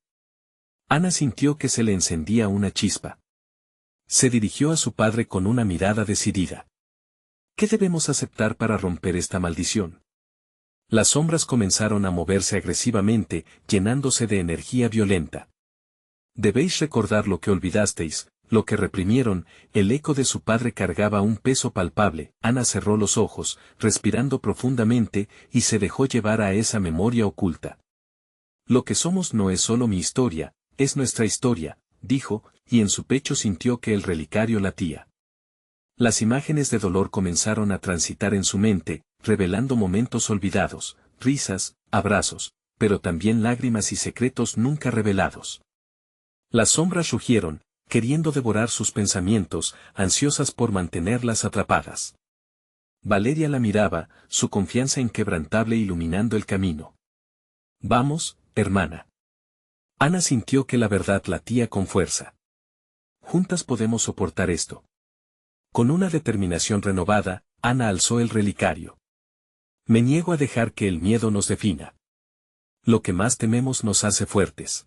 Ana sintió que se le encendía una chispa. Se dirigió a su padre con una mirada decidida. ¿Qué debemos aceptar para romper esta maldición? Las sombras comenzaron a moverse agresivamente, llenándose de energía violenta. Debéis recordar lo que olvidasteis, lo que reprimieron. El eco de su padre cargaba un peso palpable. Ana cerró los ojos, respirando profundamente, y se dejó llevar a esa memoria oculta. Lo que somos no es solo mi historia, es nuestra historia, dijo, y en su pecho sintió que el relicario latía. Las imágenes de dolor comenzaron a transitar en su mente, revelando momentos olvidados, risas, abrazos, pero también lágrimas y secretos nunca revelados. Las sombras rugieron, queriendo devorar sus pensamientos, ansiosas por mantenerlas atrapadas. Valeria la miraba, su confianza inquebrantable iluminando el camino. Vamos, hermana. Ana sintió que la verdad latía con fuerza. Juntas podemos soportar esto. Con una determinación renovada, Ana alzó el relicario. Me niego a dejar que el miedo nos defina. Lo que más tememos nos hace fuertes.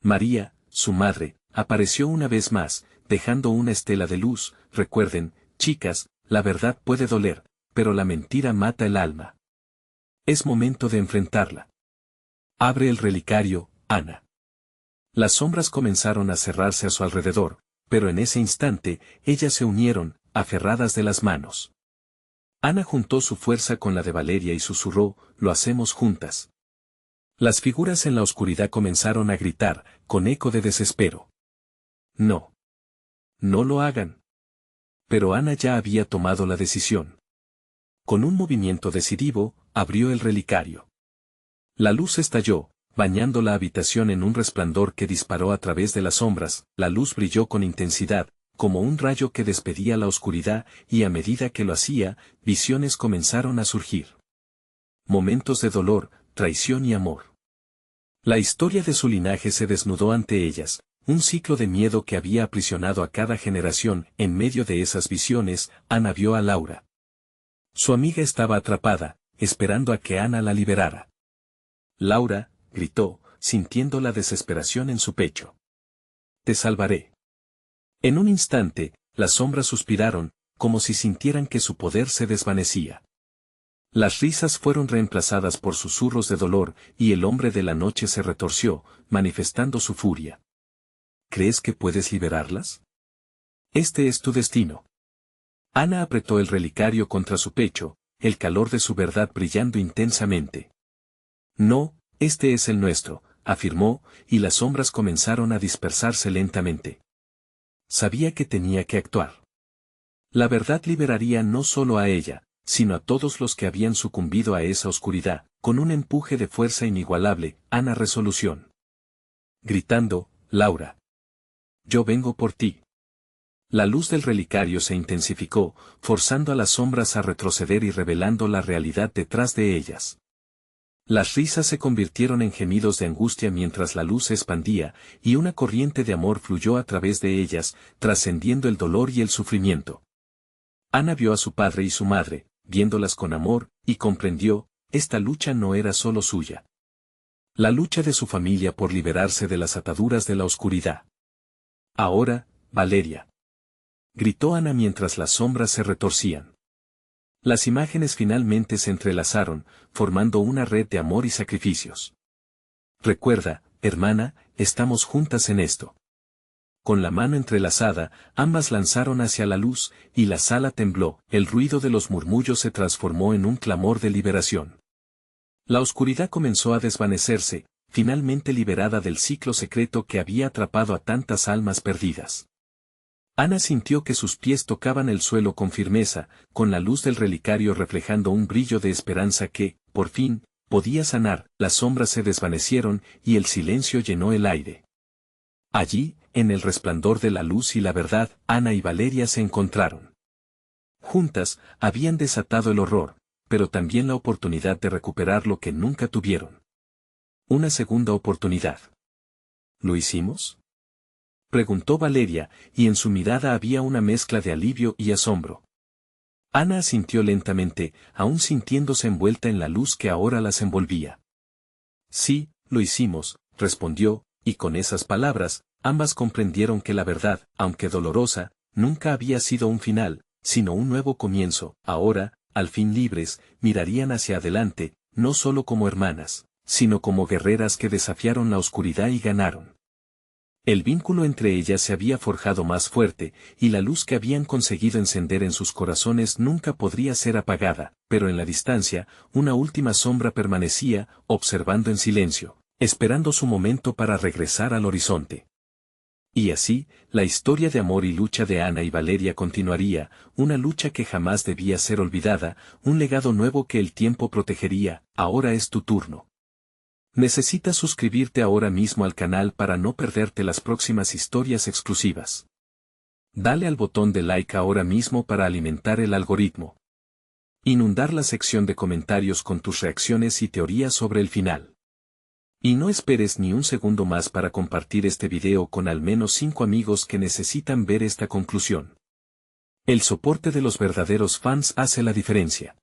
María, su madre, apareció una vez más, dejando una estela de luz. Recuerden, chicas, la verdad puede doler, pero la mentira mata el alma. Es momento de enfrentarla. Abre el relicario, Ana. Las sombras comenzaron a cerrarse a su alrededor, pero en ese instante, ellas se unieron, aferradas de las manos. Ana juntó su fuerza con la de Valeria y susurró, lo hacemos juntas. Las figuras en la oscuridad comenzaron a gritar, con eco de desespero. No. No lo hagan. Pero Ana ya había tomado la decisión. Con un movimiento decidido, abrió el relicario. La luz estalló, bañando la habitación en un resplandor que disparó a través de las sombras. La luz brilló con intensidad, como un rayo que despedía la oscuridad, y a medida que lo hacía, visiones comenzaron a surgir. Momentos de dolor, traición y amor. La historia de su linaje se desnudó ante ellas, un ciclo de miedo que había aprisionado a cada generación. En medio de esas visiones, Ana vio a Laura. Su amiga estaba atrapada, esperando a que Ana la liberara. Laura, gritó, sintiendo la desesperación en su pecho. Te salvaré. En un instante, las sombras suspiraron, como si sintieran que su poder se desvanecía. Las risas fueron reemplazadas por susurros de dolor, y el hombre de la noche se retorció, manifestando su furia. ¿Crees que puedes liberarlas? Este es tu destino. Ana apretó el relicario contra su pecho, el calor de su verdad brillando intensamente. No, este es el nuestro, afirmó, y las sombras comenzaron a dispersarse lentamente. Sabía que tenía que actuar. La verdad liberaría no solo a ella, sino a todos los que habían sucumbido a esa oscuridad. Con un empuje de fuerza inigualable, Ana resolución. Gritando, Laura. Yo vengo por ti. La luz del relicario se intensificó, forzando a las sombras a retroceder y revelando la realidad detrás de ellas. Las risas se convirtieron en gemidos de angustia mientras la luz se expandía, y una corriente de amor fluyó a través de ellas, trascendiendo el dolor y el sufrimiento. Ana vio a su padre y su madre, viéndolas con amor, y comprendió, esta lucha no era solo suya. La lucha de su familia por liberarse de las ataduras de la oscuridad. Ahora, Valeria. Gritó Ana mientras las sombras se retorcían. Las imágenes finalmente se entrelazaron, formando una red de amor y sacrificios. Recuerda, hermana, estamos juntas en esto. Con la mano entrelazada, ambas lanzaron hacia la luz, y la sala tembló. El ruido de los murmullos se transformó en un clamor de liberación. La oscuridad comenzó a desvanecerse, finalmente liberada del ciclo secreto que había atrapado a tantas almas perdidas. Ana sintió que sus pies tocaban el suelo con firmeza, con la luz del relicario reflejando un brillo de esperanza que, por fin, podía sanar. Las sombras se desvanecieron, y el silencio llenó el aire. Allí, en el resplandor de la luz y la verdad, Ana y Valeria se encontraron. Juntas, habían desatado el horror, pero también la oportunidad de recuperar lo que nunca tuvieron. Una segunda oportunidad. ¿Lo hicimos? Preguntó Valeria, y en su mirada había una mezcla de alivio y asombro. Ana asintió lentamente, aún sintiéndose envuelta en la luz que ahora las envolvía. Sí, lo hicimos, respondió, y con esas palabras, ambas comprendieron que la verdad, aunque dolorosa, nunca había sido un final, sino un nuevo comienzo. Ahora, al fin libres, mirarían hacia adelante, no solo como hermanas, sino como guerreras que desafiaron la oscuridad y ganaron. El vínculo entre ellas se había forjado más fuerte, y la luz que habían conseguido encender en sus corazones nunca podría ser apagada, pero en la distancia, una última sombra permanecía, observando en silencio, esperando su momento para regresar al horizonte. Y así, la historia de amor y lucha de Ana y Valeria continuaría, una lucha que jamás debía ser olvidada, un legado nuevo que el tiempo protegería. Ahora es tu turno. Necesitas suscribirte ahora mismo al canal para no perderte las próximas historias exclusivas. Dale al botón de like ahora mismo para alimentar el algoritmo. Inundar la sección de comentarios con tus reacciones y teorías sobre el final. Y no esperes ni un segundo más para compartir este video con al menos 5 amigos que necesitan ver esta conclusión. El soporte de los verdaderos fans hace la diferencia.